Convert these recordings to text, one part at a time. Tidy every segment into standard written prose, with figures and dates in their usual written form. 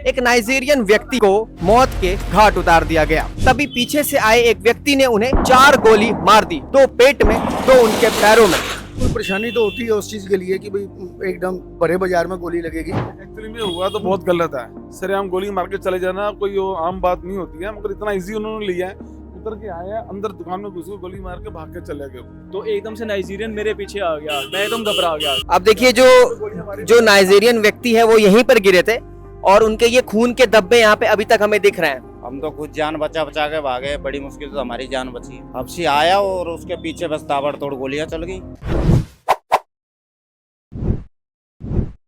एक नाइजीरियन व्यक्ति को मौत के घाट उतार दिया गया। तभी पीछे से आए एक व्यक्ति ने उन्हें 4 गोली मार दी, 2 पेट में, 2 उनके पैरों में। कोई परेशानी तो होती है उस चीज के लिए कि भाई एकदम बड़े बाजार में गोली लगेगी। एक्चुअली में हुआ तो बहुत गलत है, सरेआम गोली मार के चले जाना कोई आम बात नहीं होती है, मगर इतना इजी उन्होंने लिया है। उतर के आया अंदर दुकान में घुस के गोली मार के भाग के चले गए। तो एकदम से नाइजीरियन मेरे पीछे आ गया, मैं एकदम घबरा गया। अब देखिए जो नाइजीरियन व्यक्ति है वो यहीं पर गिरे थे और उनके ये खून के धब्बे यहाँ पे अभी तक हमें दिख रहे हैं। हम तो खुद जान बचा बचा के भागे, बड़ी मुश्किल से हमारी जान बची। हफ्सी आया और उसके पीछे बस ताबड़तोड़ गोलियां चल गई।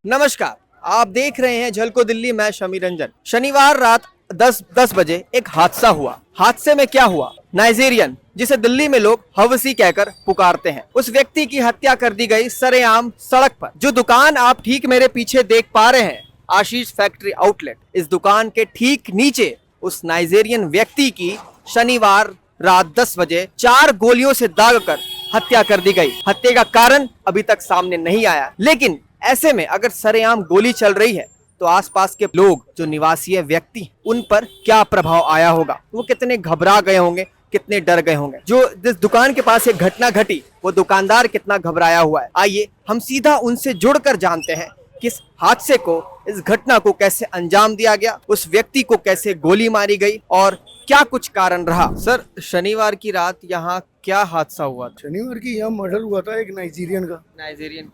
नमस्कार, आप देख रहे हैं झलको दिल्ली, मैं शमी रंजन। शनिवार रात 10 बजे एक हादसा हुआ। हादसे में क्या हुआ? नाइजीरियन, जिसे दिल्ली में लोग हवसी कहकर पुकारते हैं, उस व्यक्ति की हत्या कर दी गई सरेआम सड़क पर। जो दुकान आप ठीक मेरे पीछे देख पा रहे हैं, आशीष फैक्ट्री आउटलेट, इस दुकान के ठीक नीचे उस नाइजीरियन व्यक्ति की शनिवार रात 10 बजे 4 गोलियों से दागकर हत्या कर दी गई। हत्या का कारण अभी तक सामने नहीं आया, लेकिन ऐसे में अगर सरेआम गोली चल रही है तो आसपास के लोग, जो निवासी व्यक्ति, उन पर क्या प्रभाव आया होगा? वो कितने घबरा गए होंगे, कितने डर गए होंगे। जो जिस दुकान के पास ये घटना घटी, वो दुकानदार कितना घबराया हुआ है। आइए हम सीधा उनसे जुड़कर जानते हैं कि इस हादसे को, इस घटना को कैसे अंजाम दिया गया, उस व्यक्ति को कैसे गोली मारी गई और क्या कुछ कारण रहा। सर, शनिवार की रात यहाँ क्या हादसा हुआ था? शनिवार की यहाँ मर्डर हुआ था एक नाइजीरियन का। नाइजीरियन,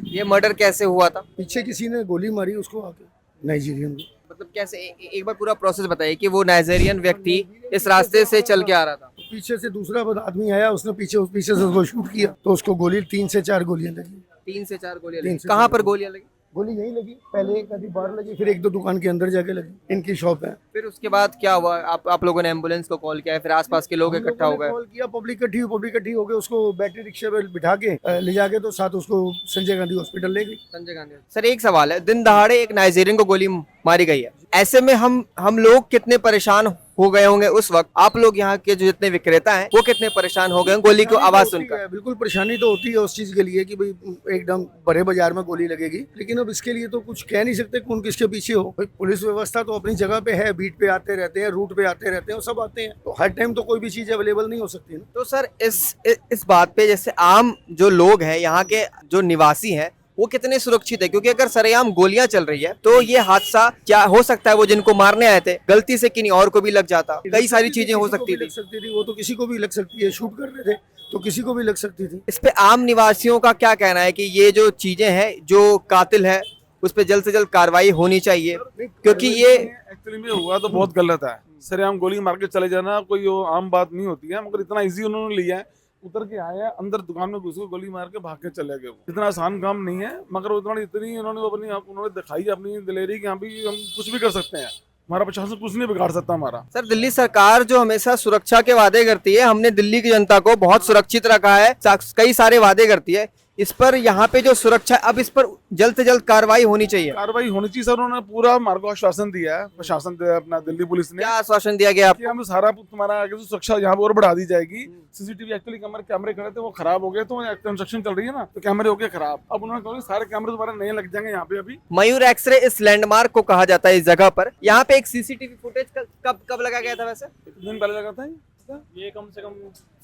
ये मर्डर कैसे हुआ था? पीछे किसी ने गोली मारी उसको आके, नाइजीरियन को। मतलब कैसे? एक बार पूरा प्रोसेस बताइए कि वो नाइजीरियन व्यक्ति इस रास्ते से चल के आ रहा था, पीछे से दूसरा आदमी आया, उसने पीछे से उसको शूट किया तो उसको गोली 3 से 4 गोलियां लगी। 3 से 4 गोलियां 3 लगी। से कहाँ 4 पर गोलियां लगी? गोली यहीं लगी, पहले एक आधी बाहर लगी, फिर 1-2 दुकान के अंदर जाके लगी। इनकी शॉप है। फिर उसके बाद क्या हुआ? आप लोगों ने एम्बुलेंस को कॉल किया, फिर आसपास के लोग इकट्ठा हो गए? कॉल किया, पब्लिक इकट्ठी हो गए, उसको बैटरी रिक्शे पे बिठा के ले जाके तो साथ उसको संजय गांधी हॉस्पिटल ले गई। संजय गांधी। सर, एक सवाल है, दिन दहाड़े एक नाइजीरियन को गोली मारी गई है, ऐसे में हम लोग कितने परेशान हो गए होंगे उस वक्त? आप लोग यहाँ के जो जितने विक्रेता हैं वो कितने परेशान हो गए गोली को आवाज सुनकर? बिल्कुल परेशानी तो होती है उस चीज के लिए कि भाई एकदम बड़े बाजार में गोली लगेगी, लेकिन अब इसके लिए तो कुछ कह नहीं सकते कौन किसके पीछे हो। भाई पुलिस व्यवस्था तो अपनी जगह पे है, बीट पे आते रहते हैं, रूट पे आते रहते हैं, सब आते हैं, तो हर टाइम तो कोई भी चीज अवेलेबल नहीं हो सकती ना। तो सर, इस बात पे जैसे आम जो लोग हैं, यहाँ के जो निवासी हैं, वो कितने सुरक्षित है? क्योंकि अगर सरेआम गोलियां चल रही है तो ये हादसा क्या हो सकता है, वो जिनको मारने आए थे गलती से किन्हीं और को भी लग जाता, कई सारी चीजें हो सकती थी। वो तो किसी को भी लग सकती है, शूट कर रहे थे तो किसी को भी लग सकती थी। इस पे आम निवासियों का क्या कहना है कि ये जो चीजें हैं, जो कातिल है उस पे जल्द से जल्द कार्रवाई होनी चाहिए, क्योंकि ये एक्चुअली में हुआ तो बहुत गलत है, सरेआम गोली मार के चले जाना कोई आम बात नहीं होती है, मगर इतना इजी उन्होंने लिया है। उतर के आया अंदर दुकान में घुस के गोली मार के भाग के चले गए। इतना आसान काम नहीं है, मगर इतनी उन्होंने दिखाई अपनी दिलेरी कि यहाँ भी हम कुछ भी कर सकते हैं, हमारा प्रशासन कुछ नहीं बिगाड़ सकता हमारा। सर, दिल्ली सरकार जो हमेशा सुरक्षा के वादे करती है, हमने दिल्ली की जनता को बहुत सुरक्षित रखा है, कई सारे वादे करती है, इस पर यहाँ पे जो सुरक्षा, अब इस पर जल्द से जल्द कार्रवाई होनी चाहिए। कार्रवाई होनी चाहिए सर, उन्होंने पूरा हमारे को आश्वासन दिया है, प्रशासन अपना दिल्ली पुलिस ने। क्या आश्वासन दिया गया? कि हम सारा तुम्हारा आगे सुरक्षा यहाँ पर और बढ़ा दी जाएगी। सीसीटीवी एक्चुअली कैमरे खड़े थे, वो खराब हो गए, तो कंस्ट्रक्शन चल रही है ना, तो कैमरे हो गए खराब। अब उन्होंने कहा सारे कैमरे दोबारा नए लग जाएंगे यहाँ पे। अभी मयूर एक्सरे इस लैंडमार्क को कहा जाता है। इस जगह पर यहाँ पे एक सीसीटीवी फुटेज कब लगा गया था? वैसे 1 दिन पहले लगा था ये कम से कम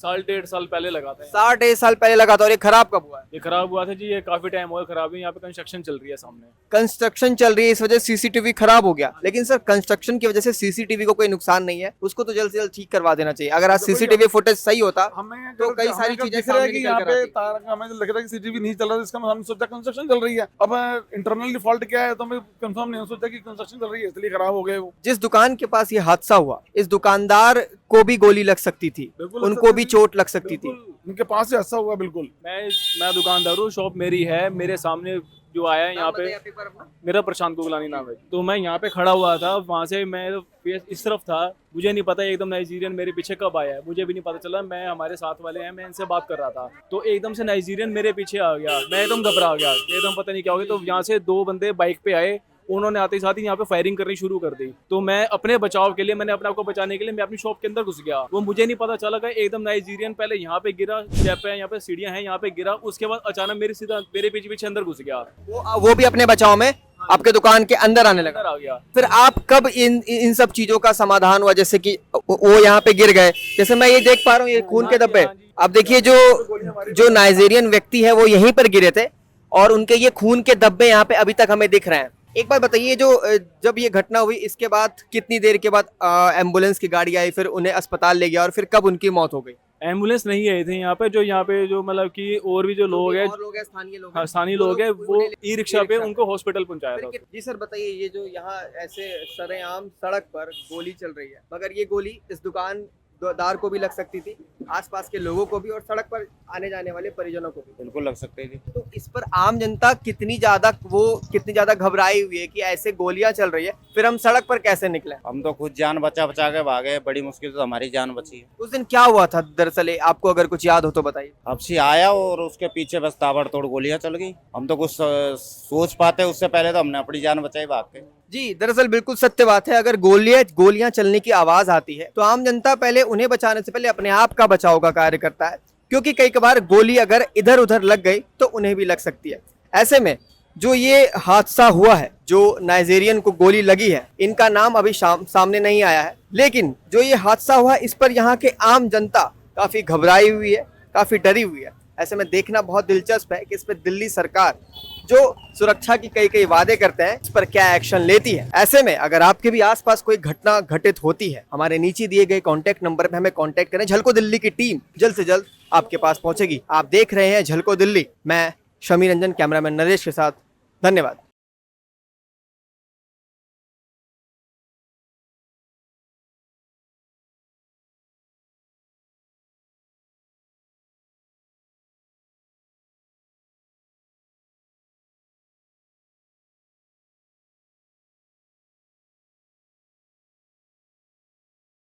1.5 साल पहले लगा था। 60 साल पहले लगा था। और ये खराब कब हुआ है? ये खराब हुआ था जी, ये काफी टाइम हुआ खराब है। यहाँ पे कंस्ट्रक्शन चल रही है सामने, कंस्ट्रक्शन चल रही है, इस वजह से सीसीटीवी खराब हो गया। लेकिन सर, कंस्ट्रक्शन की वजह से सीसीटीवी को कोई नुकसान नहीं है, उसको तो जल्द से जल्द ठीक करवा देना चाहिए। अगर आज सीसीटीवी फुटेज सही होता हमें तो कई सारी चीजें दिख रहा है कि यहाँ पे तार का हमें लग रहा है कि सीसीटीवी नहीं चल रहा है, इसका हम सोचा कंस्ट्रक्शन चल रही है। अब इंटरनल फॉल्ट क्या है तो हमें कंफर्म नहीं सोचा कि कंस्ट्रक्शन चल रही है, इसलिए खराब हो गए। जिस दुकान के पास ये हादसा हुआ, इस दुकानदार को भी गोली लग सकती थी, उनको भी चोट लग सकती थी। उनके पास से ऐसा हुआ। बिल्कुल मैं दुकानदार हूँ, शॉप मेरी है, मेरे सामने जो आया है यहाँ पे, मेरा प्रशांत गोगलानी नाम है। तो मैं यहाँ पे खड़ा हुआ था, वहाँ से मैं इस तरफ था, मुझे नहीं पता एकदम नाइजीरियन मेरे पीछे कब आया है, मुझे भी नहीं पता चला। मैं हमारे साथ वाले हैं, मैं इनसे बात कर रहा था, तो एकदम से नाइजीरियन मेरे पीछे आ गया, मैं एकदम घबरा गया, एकदम पता नहीं क्या हो गया। तो यहाँ से 2 बंदे बाइक पे आए, उन्होंने आते ही साथ ही यहाँ पे फायरिंग करनी शुरू कर दी। तो मैं अपने बचाव के लिए, मैंने अपने आप को बचाने के लिए मैं अपनी शॉप के अंदर घुस गया। वो मुझे नहीं पता चला कि एकदम नाइजीरियन पहले यहाँ पे गिरा, स्टेप है यहाँ पे, सीढ़ियां हैं यहाँ पे गिरा, उसके बाद अचानक मेरे पीछे अंदर घुस गया। वो भी अपने बचाव में आपके दुकान के अंदर आने लगा। अंदर आ गया। फिर आप कब इन सब चीजों का समाधान हुआ, जैसे कि वो यहाँ पे गिर गए, जैसे मैं ये देख पा रहा हूँ ये खून के धब्बे। आप देखिए जो नाइजीरियन व्यक्ति है वो यहीं पर गिरे थे और उनके ये खून के धब्बे यहाँ पे अभी तक हमें दिख रहे हैं। एक बात बताइए, जब ये घटना हुई इसके बाद कितनी देर के बाद एम्बुलेंस की गाड़ी आई, फिर उन्हें अस्पताल ले गया और फिर कब उनकी मौत हो गई? एम्बुलेंस नहीं आई थी यहाँ पे जो मतलब कि और भी जो लोग हैं, स्थानीय लोग हाँ, स्थानीय लोग हैं, वो ई रिक्शा पे उनको हॉस्पिटल पहुंचाया था। जी सर बताइए, ये जो यहाँ ऐसे सरेआम सड़क पर गोली चल रही है, मगर ये गोली इस दुकानदार को भी लग सकती थी, आसपास के लोगों को भी और सड़क पर आने जाने वाले परिजनों को भी बिल्कुल लग सकती थी। तो इस पर आम जनता कितनी ज्यादा घबराई हुई है कि ऐसे गोलियां चल रही है, फिर हम सड़क पर कैसे निकले? हम तो खुद जान बचा बचा के भागे, बड़ी मुश्किल से हमारी जान बची है। उस दिन क्या हुआ था दरअसल, आपको अगर कुछ याद हो तो बताइए। हफ्सी आया और उसके पीछे बस ताबड़तोड़ गोलियां चल गई। हम तो कुछ सोच पाते उससे पहले तो हमने अपनी जान बचाई भाग के। जी दरअसल बिल्कुल सत्य बात है, अगर गोलियां चलने की आवाज आती है तो आम जनता पहले उन्हें बचाने से पहले अपने आप का बचाव का कार्य करता है, क्योंकि कई बार गोली अगर इधर उधर लग गई तो उन्हें भी लग सकती है। ऐसे में जो ये हादसा हुआ है, जो नाइजीरियन को गोली लगी है, इनका नाम अभी सामने नहीं आया है, लेकिन जो ये हादसा हुआ इस पर यहाँ के आम जनता काफी घबराई हुई है, काफी डरी हुई है। ऐसे में देखना बहुत दिलचस्प है कि इस पर दिल्ली सरकार जो सुरक्षा की कई वादे करते हैं, इस पर क्या एक्शन लेती है। ऐसे में अगर आपके भी आसपास कोई घटना घटित होती है, हमारे नीचे दिए गए कॉन्टैक्ट नंबर पे हमें कॉन्टैक्ट करें। झलको दिल्ली की टीम जल्द से जल्द आपके पास पहुंचेगी। आप देख रहे हैं झलको दिल्ली, मैं शमी रंजन कैमरामैन नरेश के साथ। धन्यवाद।